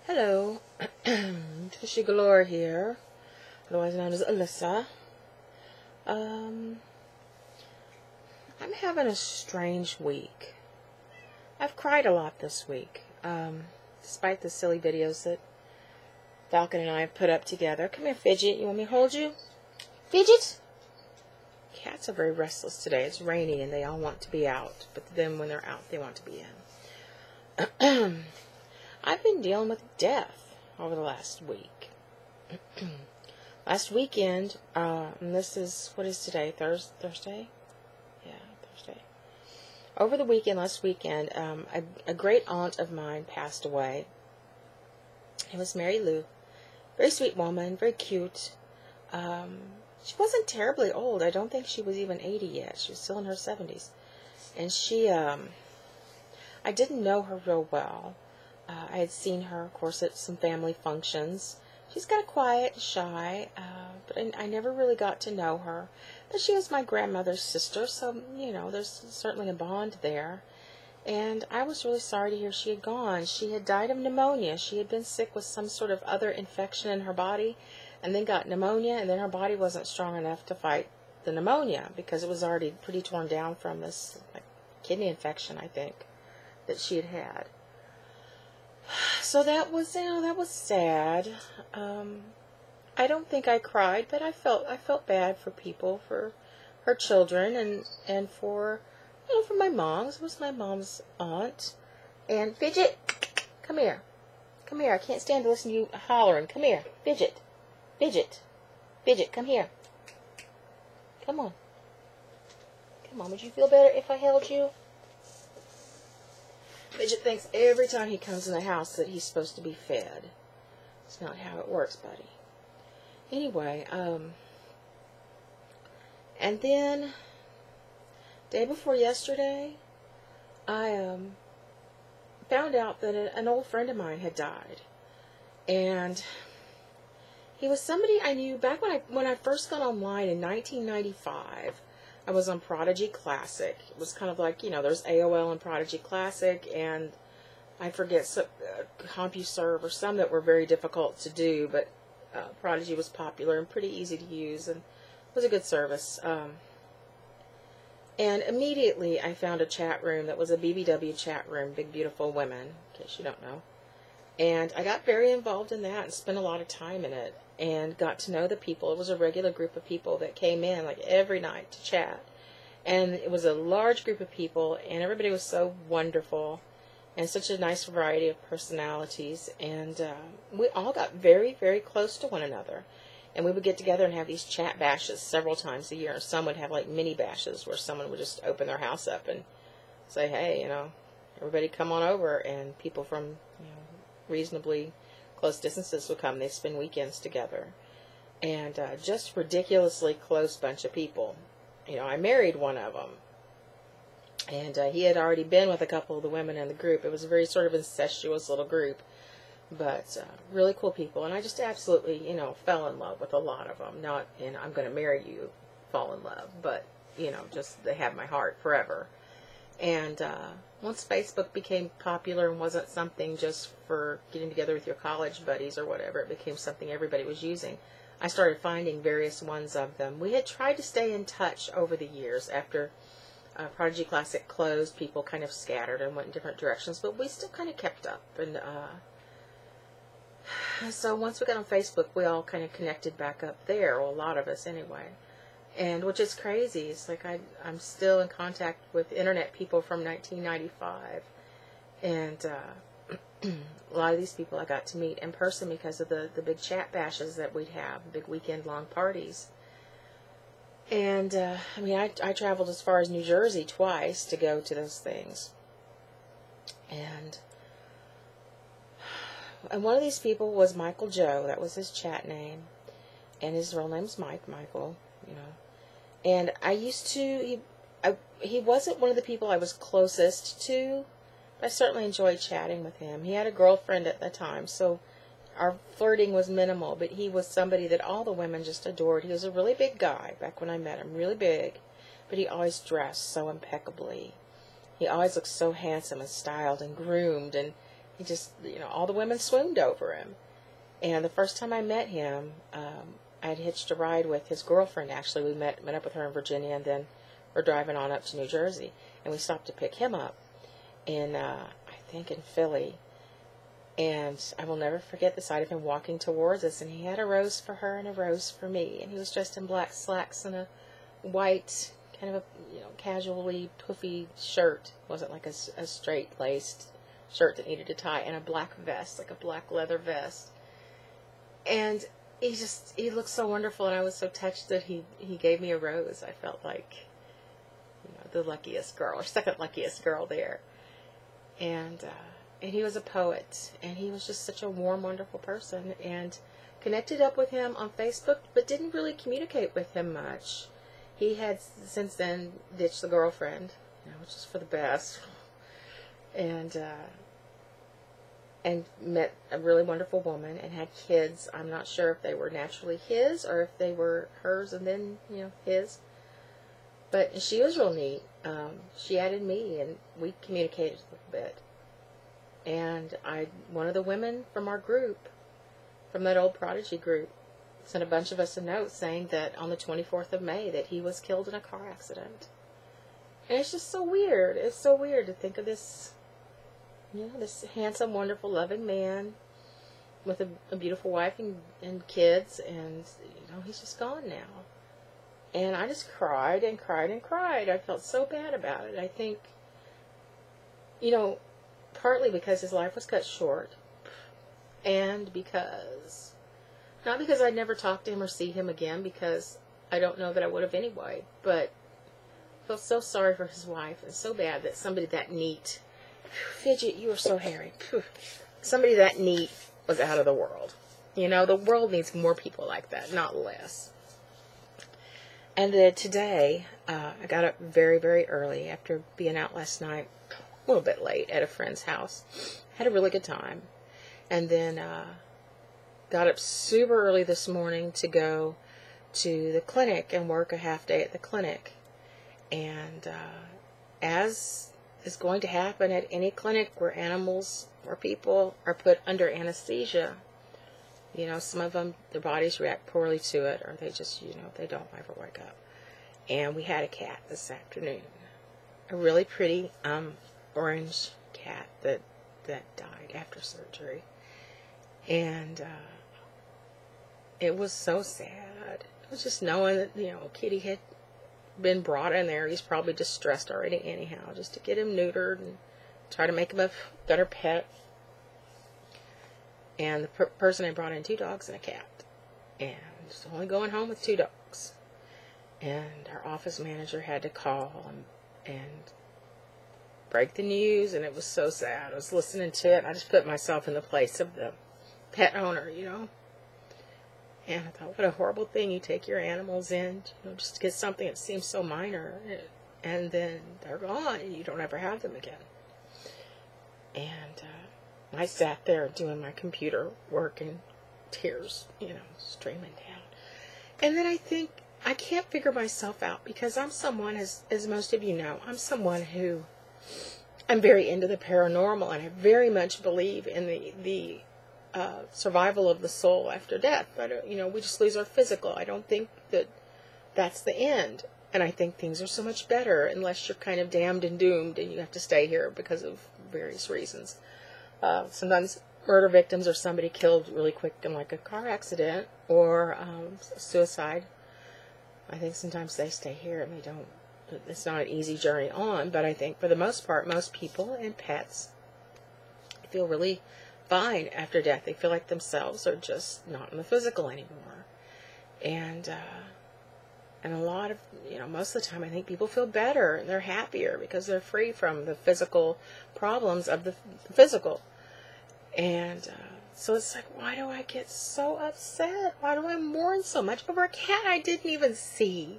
Hello, TushyGalore here, otherwise known as Alyssa. I'm having a strange week. I've cried a lot this week, despite the silly videos that Falcon and I have put up together. Come here, Fidget. You want me to hold you? Fidget? Cats are very restless today. It's rainy and they all want to be out, but then when they're out, they want to be in. I've been dealing with death over the last week. Last weekend, and this is, what is today? Thursday? Yeah, Thursday. Over the weekend, last weekend, a great aunt of mine passed away. It was Mary Lou. Very sweet woman, very cute. She wasn't terribly old. I don't think she was even 80 yet. She was still in her 70s. And she, I didn't know her real well. I had seen her, of course, at some family functions. She's kind of quiet, shy, but I never really got to know her. But she was my grandmother's sister, so, you know, there's certainly a bond there. And I was really sorry to hear she had gone. She had died of pneumonia. She had been sick with some sort of other infection in her body, and then got pneumonia, and then her body wasn't strong enough to fight the pneumonia, because it was already pretty torn down from this kidney infection, I think, that she had had. So that was, that was sad. I don't think I cried, but I felt bad for people, for her children, and for, for my mom. It was my mom's aunt. And Fidget, come here. Come here. I can't stand to listen to you hollering. Come here. Fidget. Fidget. Fidget, come here. Come on. Come on. Would you feel better if I held you? Fidget thinks every time he comes in the house that he's supposed to be fed. It's not how it works, buddy. Anyway, and then, day before yesterday, I found out that an old friend of mine had died. And he was somebody I knew back when I first got online in 1995. I was on Prodigy Classic. It was kind of like, there's AOL and Prodigy Classic, and I forget, CompuServe or some that were very difficult to do, but Prodigy was popular and pretty easy to use, and was a good service. And immediately I found a chat room that was a BBW chat room, Big Beautiful Women, in case you don't know. And I got very involved in that and spent a lot of time in it, and got to know the people. It was a regular group of people that came in every night to chat. And it was a large group of people, and everybody was so wonderful, and such a nice variety of personalities. And we all got very, very close to one another. And we would get together and have these chat bashes several times a year. Some would have mini bashes where someone would just open their house up and say, hey, everybody come on over. And people from, reasonably close distances would come. They spend weekends together. And just ridiculously close bunch of people. I married one of them. And he had already been with a couple of the women in the group. It was a very sort of incestuous little group. But really cool people. And I just absolutely, fell in love with a lot of them. Not in I'm going to marry you, fall in love. But, just they have my heart forever. And once Facebook became popular and wasn't something just for getting together with your college buddies or whatever, it became something everybody was using. I started finding various ones of them. We had tried to stay in touch over the years. After Prodigy Classic closed, people kind of scattered and went in different directions, but we still kind of kept up. And so once we got on Facebook, we all kind of connected back up there, well, a lot of us anyway. And which is crazy. It's I'm still in contact with internet people from 1995. And a lot of these people I got to meet in person because of the big chat bashes that we'd have, big weekend-long parties. And, I traveled as far as New Jersey twice to go to those things. And one of these people was Michael Joe. That was his chat name. And his real name's Michael, And I used to, he wasn't one of the people I was closest to, but I certainly enjoyed chatting with him. He had a girlfriend at the time, so our flirting was minimal, but he was somebody that all the women just adored. He was a really big guy back when I met him, really big, but he always dressed so impeccably. He always looked so handsome and styled and groomed, and he just, all the women swooned over him. And the first time I met him, I had hitched a ride with his girlfriend, actually. We met up with her in Virginia, and then we're driving on up to New Jersey. And we stopped to pick him up in, I think, in Philly. And I will never forget the sight of him walking towards us. And he had a rose for her and a rose for me. And he was dressed in black slacks and a white, kind of a, casually puffy shirt. It wasn't like a straight-laced shirt that needed a tie. And a black vest, like a black leather vest. And he looked so wonderful, and I was so touched that he gave me a rose. I felt like, the luckiest girl, or second luckiest girl there. And he was a poet, and he was just such a warm, wonderful person, and connected up with him on Facebook, but didn't really communicate with him much. He had since then ditched the girlfriend, which is for the best, and met a really wonderful woman and had kids. I'm not sure if they were naturally his or if they were hers and then, his. But she was real neat. She added me, and we communicated a little bit. And one of the women from our group, from that old Prodigy group, sent a bunch of us a note saying that on the 24th of May that he was killed in a car accident. And it's just so weird. It's so weird to think of this, this handsome, wonderful, loving man with a beautiful wife and kids, and, he's just gone now. And I just cried and cried and cried. I felt so bad about it. I think, partly because his life was cut short, and not because I'd never talk to him or see him again, because I don't know that I would have anyway, but I felt so sorry for his wife, and so bad that somebody that neat, Fidget, you are so hairy, somebody that neat was out of the world. The world needs more people like that, not less. And today, I got up very, very early after being out last night, a little bit late at a friend's house. Had a really good time. And then got up super early this morning to go to the clinic and work a half day at the clinic. And as is going to happen at any clinic where animals or people are put under anesthesia, some of them, their bodies react poorly to it, or they just, they don't ever wake up. And we had a cat this afternoon. A really pretty orange cat that died after surgery. And it was so sad. It was just knowing that, Kitty had been brought in there. He's probably distressed already anyhow, just to get him neutered and try to make him a better pet. And the person had brought in 2 dogs and a cat. And was only going home with 2 dogs. And our office manager had to call and break the news, and it was so sad. I was listening to it, and I just put myself in the place of the pet owner, And I thought, what a horrible thing. You take your animals in, just to get something that seems so minor, and then they're gone, and you don't ever have them again. And I sat there doing my computer work, and tears, streaming down. And then I think, I can't figure myself out, because I'm someone, as most of you know, I'm someone who, I'm very into the paranormal, and I very much believe in the survival of the soul after death. But, we just lose our physical. I don't think that that's the end. And I think things are so much better unless you're kind of damned and doomed and you have to stay here because of various reasons. Sometimes murder victims or somebody killed really quick in like a car accident or suicide. I think sometimes they stay here and they don't. It's not an easy journey on, but I think for the most part, most people and pets feel really fine after death. They feel like themselves are just not in the physical anymore. And a lot of, most of the time I think people feel better and they're happier because they're free from the physical problems of the physical. And so it's like, why do I get so upset? Why do I mourn so much over a cat I didn't even see?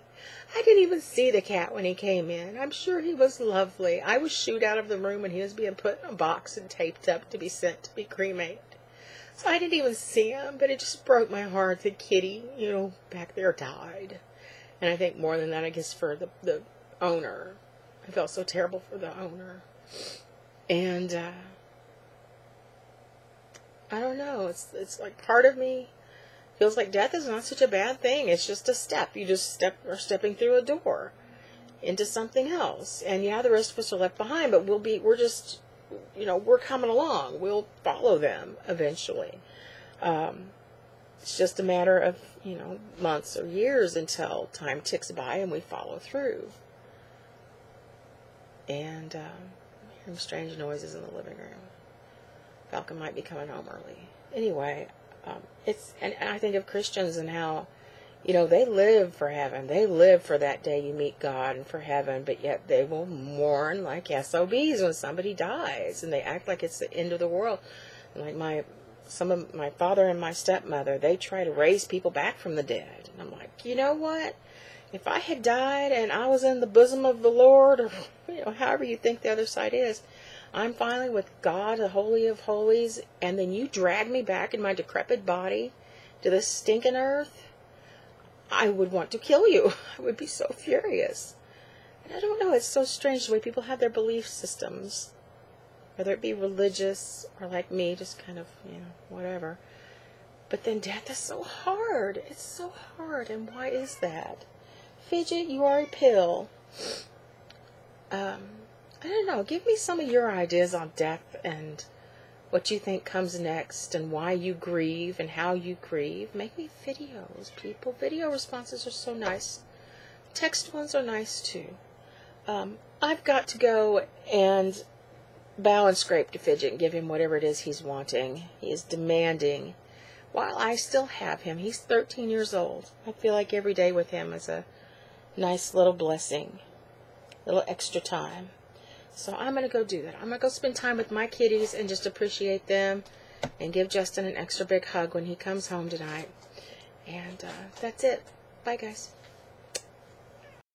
I didn't even see the cat when he came in. I'm sure he was lovely. I was shooed out of the room when he was being put in a box and taped up to be sent to be cremated. So I didn't even see him, but it just broke my heart that Kitty, back there died. And I think more than that, I guess, for the owner. I felt so terrible for the owner. And I don't know. It's like part of me feels like death is not such a bad thing. It's just a step. You just are stepping through a door into something else. And yeah, the rest of us are left behind, but we're just, we're coming along. We'll follow them eventually. It's just a matter of, months or years until time ticks by and we follow through. And hearing strange noises in the living room. Falcon might be coming home early. Anyway, and I think of Christians and how, they live for heaven. They live for that day you meet God and for heaven, but yet they will mourn like SOBs when somebody dies, and they act like it's the end of the world. Like some of my father and my stepmother, they try to raise people back from the dead. And I'm like, you know what? If I had died and I was in the bosom of the Lord, or however you think the other side is, I'm finally with God, the Holy of Holies, and then you drag me back in my decrepit body to this stinking earth, I would want to kill you. I would be so furious. And I don't know, it's so strange the way people have their belief systems, whether it be religious or like me, just kind of, whatever. But then death is so hard. It's so hard. And why is that? Fidget, you are a pill. I don't know. Give me some of your ideas on death and what you think comes next and why you grieve and how you grieve. Make me videos, people. Video responses are so nice. Text ones are nice too. I've got to go and bow and scrape to Fidget and give him whatever it is he's wanting. He is demanding. While I still have him, he's 13 years old. I feel like every day with him is a nice little blessing, little extra time. So I'm going to go do that. I'm going to go spend time with my kitties and just appreciate them and give Justin an extra big hug when he comes home tonight. And that's it. Bye, guys.